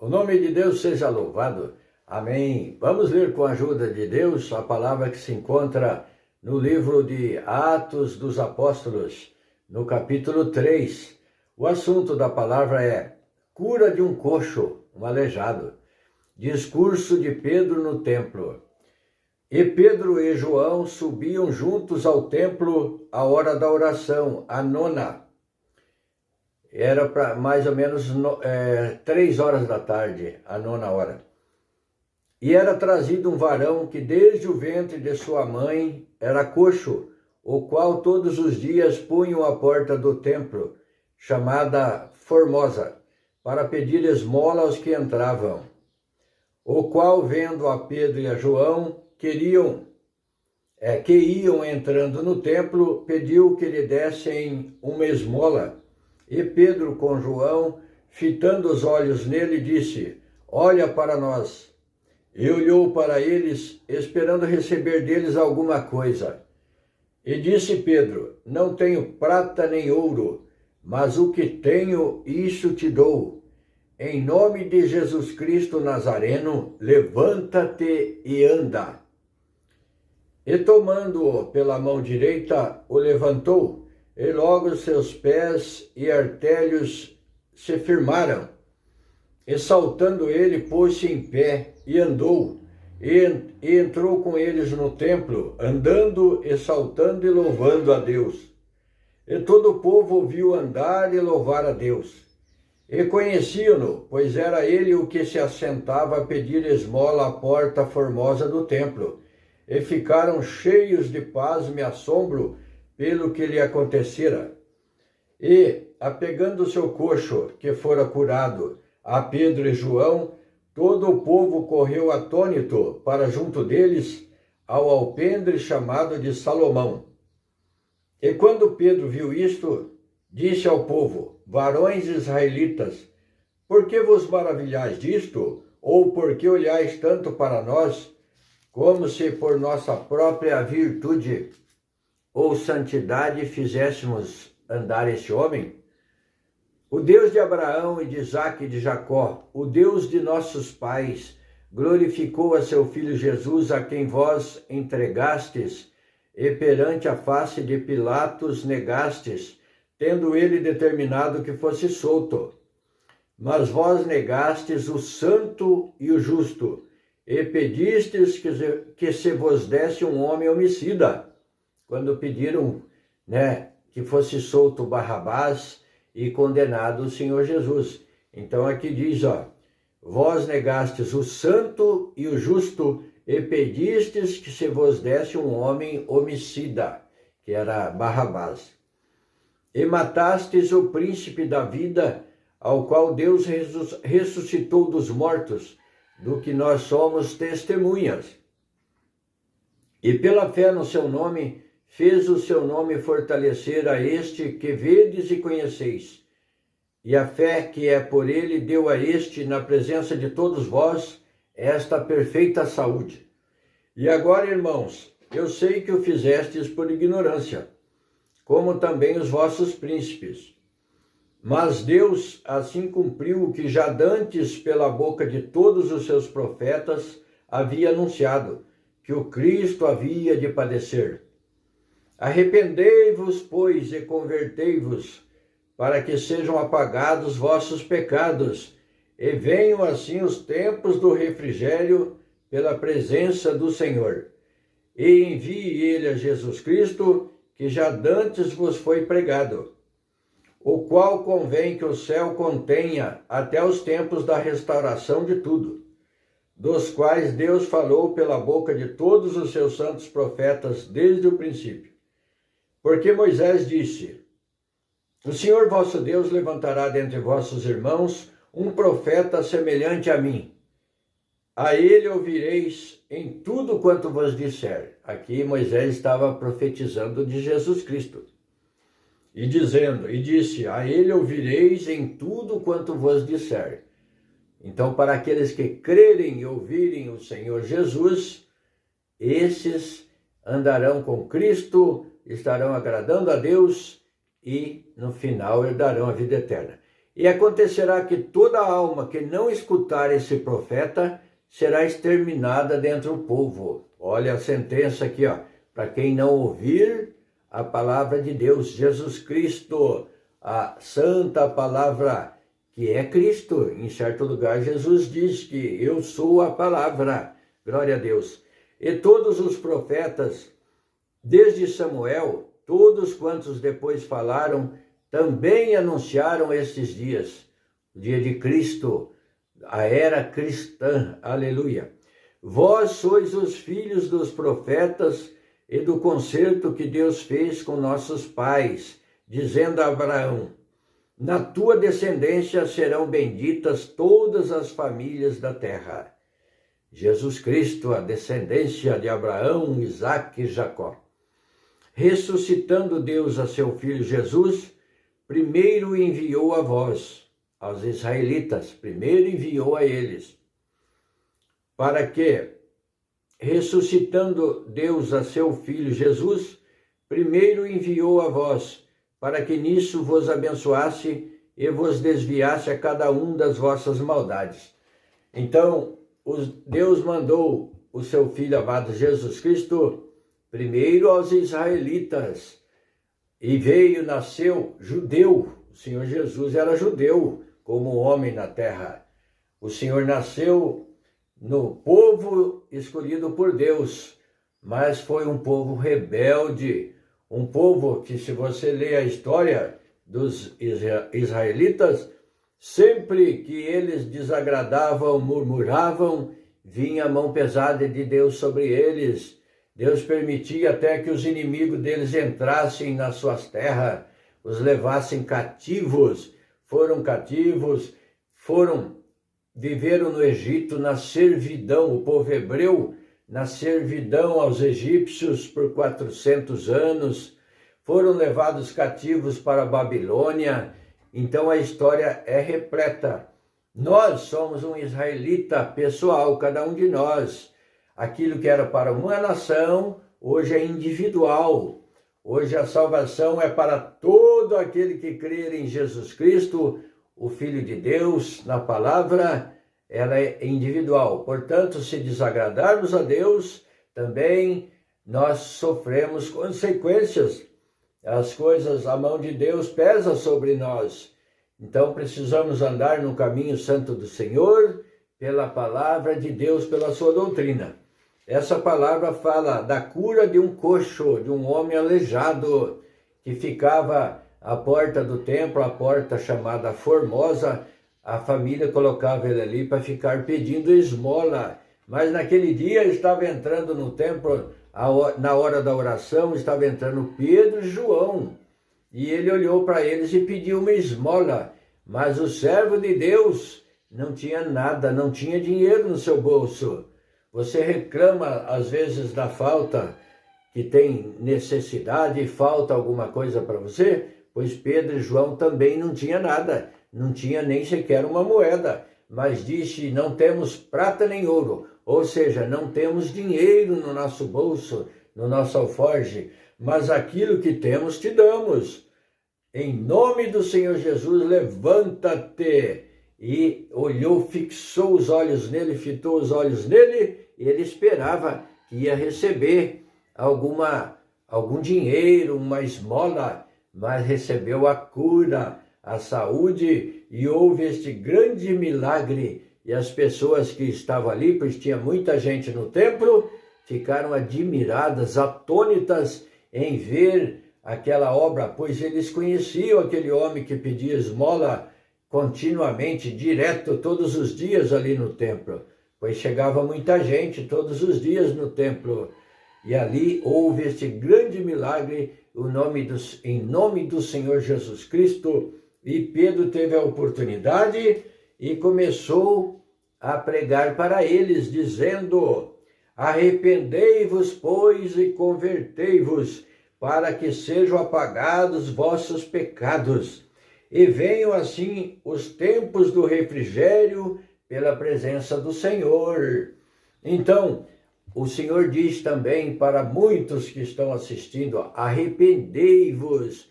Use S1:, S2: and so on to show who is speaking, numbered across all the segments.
S1: O nome de Deus seja louvado. Amém. Vamos ler com a ajuda de Deus a palavra que se encontra no livro de Atos dos Apóstolos, no capítulo 3. O assunto da palavra é cura de um coxo, um aleijado. Discurso de Pedro no templo. E Pedro e João subiam juntos ao templo à hora da oração, a nona. Era para mais ou menos 3 horas da tarde, a nona hora. E era trazido um varão que desde o ventre de sua mãe era coxo, o qual todos os dias punham à porta do templo, chamada Formosa, para pedir esmola aos que entravam. O qual, vendo a Pedro e a João, que iam entrando no templo, pediu que lhe dessem uma esmola. E Pedro, com João, fitando os olhos nele, disse: olha para nós. E olhou para eles, esperando receber deles alguma coisa. E disse Pedro: não tenho prata nem ouro, mas o que tenho, isso te dou. Em nome de Jesus Cristo Nazareno, levanta-te e anda. E tomando-o pela mão direita, o levantou, e logo seus pés e artérios se firmaram. E saltando ele, pôs-se em pé e andou, e entrou com eles no templo, andando e saltando e louvando a Deus. E todo o povo ouviu andar e louvar a Deus. E conheciam-no, pois era ele o que se assentava a pedir esmola à porta formosa do templo, e ficaram cheios de pasmo e assombro pelo que lhe acontecera. E, apegando o seu coxo, que fora curado, a Pedro e João, todo o povo correu atônito para junto deles ao alpendre chamado de Salomão. E quando Pedro viu isto, disse ao povo: varões israelitas, por que vos maravilhais disto? Ou por que olhais tanto para nós, como se por nossa própria virtude ou santidade fizéssemos andar este homem? O Deus de Abraão e de Isaque e de Jacó, o Deus de nossos pais, glorificou a seu Filho Jesus, a quem vós entregastes, e perante a face de Pilatos negastes, tendo ele determinado que fosse solto. Mas vós negastes o santo e o justo, e pedistes que se vos desse um homem homicida, quando pediram, que fosse solto Barrabás e condenado o Senhor Jesus. Então aqui diz, vós negastes o santo e o justo, e pedistes que se vos desse um homem homicida, que era Barrabás. E matastes o príncipe da vida, ao qual Deus ressuscitou dos mortos, do que nós somos testemunhas. E pela fé no seu nome, fez o seu nome fortalecer a este que vedes e conheceis. E a fé que é por ele deu a este, na presença de todos vós, esta perfeita saúde. E agora, irmãos, eu sei que o fizestes por ignorância, como também os vossos príncipes. Mas Deus assim cumpriu o que já dantes pela boca de todos os seus profetas havia anunciado, que o Cristo havia de padecer. Arrependei-vos, pois, e convertei-vos, para que sejam apagados vossos pecados, e venham assim os tempos do refrigério pela presença do Senhor. E envie ele a Jesus Cristo, que já dantes vos foi pregado, o qual convém que o céu contenha até os tempos da restauração de tudo, dos quais Deus falou pela boca de todos os seus santos profetas desde o princípio. Porque Moisés disse: o Senhor vosso Deus levantará dentre vossos irmãos um profeta semelhante a mim. A ele ouvireis em tudo quanto vos disser. Aqui Moisés estava profetizando de Jesus Cristo. E disse, a ele ouvireis em tudo quanto vos disser. Então, para aqueles que crerem e ouvirem o Senhor Jesus, esses andarão com Cristo, estarão agradando a Deus e, no final, herdarão a vida eterna. E acontecerá que toda alma que não escutar esse profeta será exterminada dentre o povo. Olha a sentença aqui, ó. Para quem não ouvir a palavra de Deus, Jesus Cristo, a santa palavra que é Cristo. Em certo lugar, Jesus diz que eu sou a palavra. Glória a Deus. E todos os profetas, desde Samuel, todos quantos depois falaram, também anunciaram estes dias, o dia de Cristo, a era cristã, aleluia. Vós sois os filhos dos profetas e do concerto que Deus fez com nossos pais, dizendo a Abraão, na tua descendência serão benditas todas as famílias da terra. Jesus Cristo, a descendência de Abraão, Isaque e Jacó. Ressuscitando Deus a seu Filho Jesus, primeiro enviou a vós, aos israelitas, primeiro enviou a eles, para que, ressuscitando Deus a seu Filho Jesus, primeiro enviou a vós, para que nisso vos abençoasse e vos desviasse a cada um das vossas maldades. Então, Deus mandou o seu Filho amado Jesus Cristo, primeiro aos israelitas, e nasceu judeu. O Senhor Jesus era judeu, como homem na terra. O Senhor nasceu no povo escolhido por Deus, mas foi um povo rebelde, um povo que, se você ler a história dos israelitas, sempre que eles desagradavam, murmuravam, vinha a mão pesada de Deus sobre eles. Deus permitia até que os inimigos deles entrassem nas suas terras, os levassem cativos, foram cativos, viveram no Egito na servidão, o povo hebreu, na servidão aos egípcios por 400 anos, foram levados cativos para a Babilônia. Então a história é repleta. Nós somos um israelita pessoal, cada um de nós. Aquilo que era para uma nação, hoje é individual. Hoje a salvação é para todo aquele que crer em Jesus Cristo, o Filho de Deus, na palavra, ela é individual. Portanto, se desagradarmos a Deus, também nós sofremos consequências. As coisas, a mão de Deus pesa sobre nós. Então precisamos andar no caminho santo do Senhor, pela palavra de Deus, pela sua doutrina. Essa palavra fala da cura de um coxo, de um homem aleijado, que ficava à porta do templo, a porta chamada Formosa. A família colocava ele ali para ficar pedindo esmola. Mas naquele dia estava entrando no templo, na hora da oração, estava entrando Pedro e João. E ele olhou para eles e pediu uma esmola. Mas o servo de Deus não tinha nada, não tinha dinheiro no seu bolso. Você reclama, às vezes, da falta, que tem necessidade e falta alguma coisa para você? Pois Pedro e João também não tinham nada, não tinha nem sequer uma moeda. Mas disse, não temos prata nem ouro, ou seja, não temos dinheiro no nosso bolso, no nosso alforje, mas aquilo que temos te damos. Em nome do Senhor Jesus, levanta-te. E olhou, fixou os olhos nele, fitou os olhos nele, e ele esperava que ia receber algum dinheiro, uma esmola, mas recebeu a cura, a saúde, e houve este grande milagre. E as pessoas que estavam ali, pois tinha muita gente no templo, ficaram admiradas, atônitas em ver aquela obra, pois eles conheciam aquele homem que pedia esmola continuamente, direto, todos os dias ali no templo, pois chegava muita gente todos os dias no templo, e ali houve este grande milagre, em nome do Senhor Jesus Cristo, e Pedro teve a oportunidade e começou a pregar para eles, dizendo, arrependei-vos, pois, e convertei-vos, para que sejam apagados vossos pecados, e venham assim os tempos do refrigério pela presença do Senhor. Então, o Senhor diz também para muitos que estão assistindo, arrependei-vos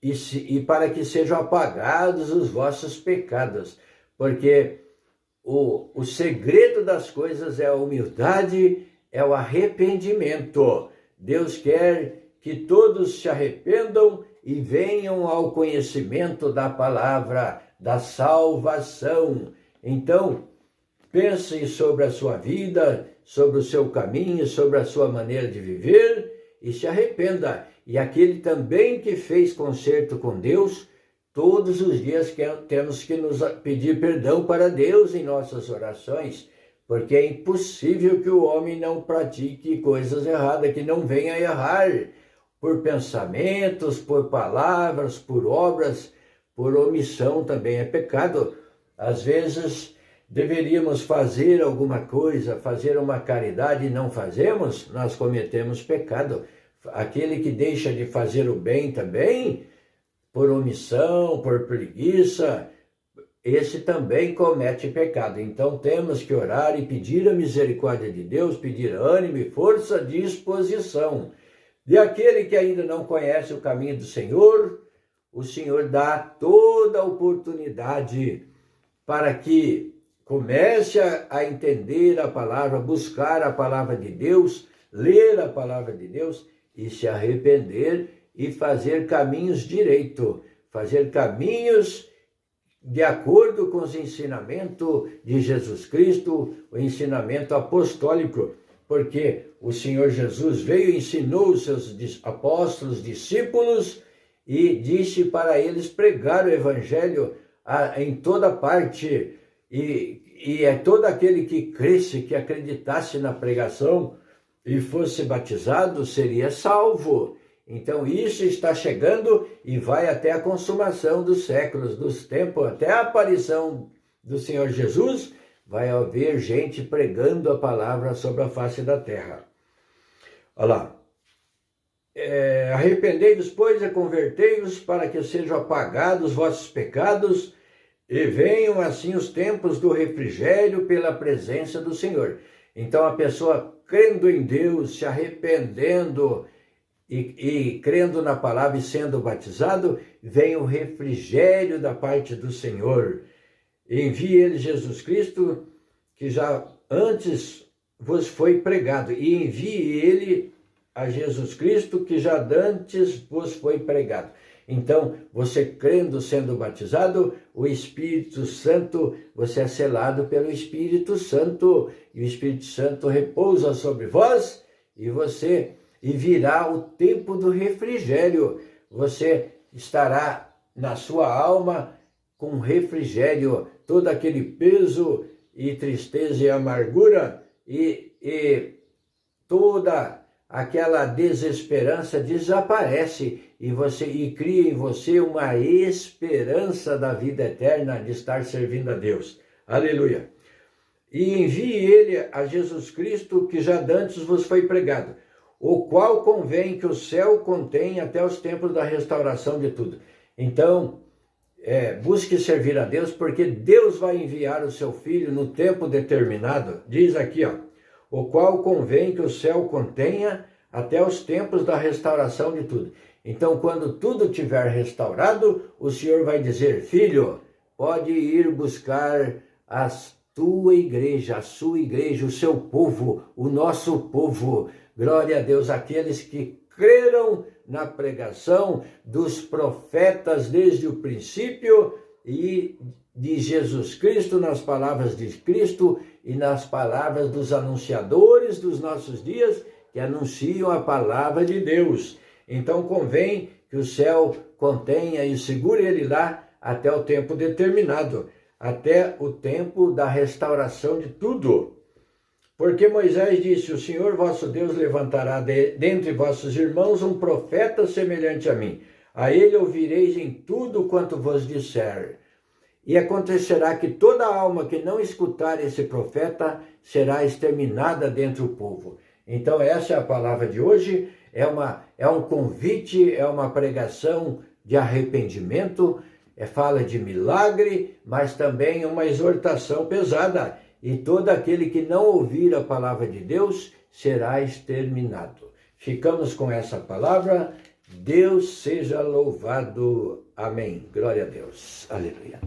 S1: e para que sejam apagados os vossos pecados, porque o segredo das coisas é a humildade, é o arrependimento. Deus quer que todos se arrependam e venham ao conhecimento da palavra da salvação. Então, pense sobre a sua vida, sobre o seu caminho, sobre a sua maneira de viver e se arrependa. E aquele também que fez concerto com Deus, todos os dias temos que nos pedir perdão para Deus em nossas orações, porque é impossível que o homem não pratique coisas erradas, que não venha a errar por pensamentos, por palavras, por obras, por omissão também é pecado. Às vezes deveríamos fazer alguma coisa, fazer uma caridade e não fazemos, nós cometemos pecado. Aquele que deixa de fazer o bem também, por omissão, por preguiça, esse também comete pecado. Então temos que orar e pedir a misericórdia de Deus, pedir ânimo e força, disposição. E aquele que ainda não conhece o caminho do Senhor, o Senhor dá toda a oportunidade para que comece a entender a palavra, buscar a palavra de Deus, ler a palavra de Deus e se arrepender e fazer caminhos direitos, fazer caminhos de acordo com os ensinamentos de Jesus Cristo, o ensinamento apostólico, porque o Senhor Jesus veio e ensinou os seus apóstolos, discípulos, e disse para eles pregar o evangelho em toda parte, e é todo aquele que cresce, que acreditasse na pregação e fosse batizado, seria salvo. Então isso está chegando e vai até a consumação dos séculos, dos tempos, até a aparição do Senhor Jesus, vai haver gente pregando a palavra sobre a face da terra. Olha lá. Arrependei-vos, pois, e convertei-vos, para que sejam apagados os vossos pecados, e venham assim os tempos do refrigério pela presença do Senhor. Então a pessoa crendo em Deus, se arrependendo e crendo na palavra e sendo batizado, vem o refrigério da parte do Senhor. Envie ele Jesus Cristo, que já antes vos foi pregado, e envie ele a Jesus Cristo, que já antes vos foi pregado. Então, você crendo, sendo batizado, o Espírito Santo, você é selado pelo Espírito Santo, e o Espírito Santo repousa sobre vós, e virá o tempo do refrigério. Você estará na sua alma com refrigério, todo aquele peso e tristeza e amargura, e toda aquela desesperança desaparece, e cria em você uma esperança da vida eterna, de estar servindo a Deus. Aleluia! E envie ele a Jesus Cristo, que já dantes vos foi pregado, o qual convém que o céu contenha até os tempos da restauração de tudo. Então, busque servir a Deus, porque Deus vai enviar o seu Filho no tempo determinado. Diz aqui, o qual convém que o céu contenha até os tempos da restauração de tudo. Então, quando tudo tiver restaurado, o Senhor vai dizer, filho, pode ir buscar a tua igreja, a sua igreja, o seu povo, o nosso povo. Glória a Deus, aqueles que creram na pregação dos profetas desde o princípio e de Jesus Cristo, nas palavras de Cristo e nas palavras dos anunciadores dos nossos dias, que anunciam a palavra de Deus. Então convém que o céu contenha e segure ele lá até o tempo determinado, até o tempo da restauração de tudo. Porque Moisés disse, o Senhor vosso Deus levantará dentre vossos irmãos um profeta semelhante a mim. A ele ouvireis em tudo quanto vos disser. E acontecerá que toda alma que não escutar esse profeta será exterminada dentre o povo. Então essa é a palavra de hoje, é um convite, é uma pregação de arrependimento, fala de milagre, mas também uma exortação pesada. E todo aquele que não ouvir a palavra de Deus será exterminado. Ficamos com essa palavra, Deus seja louvado. Amém. Glória a Deus. Aleluia.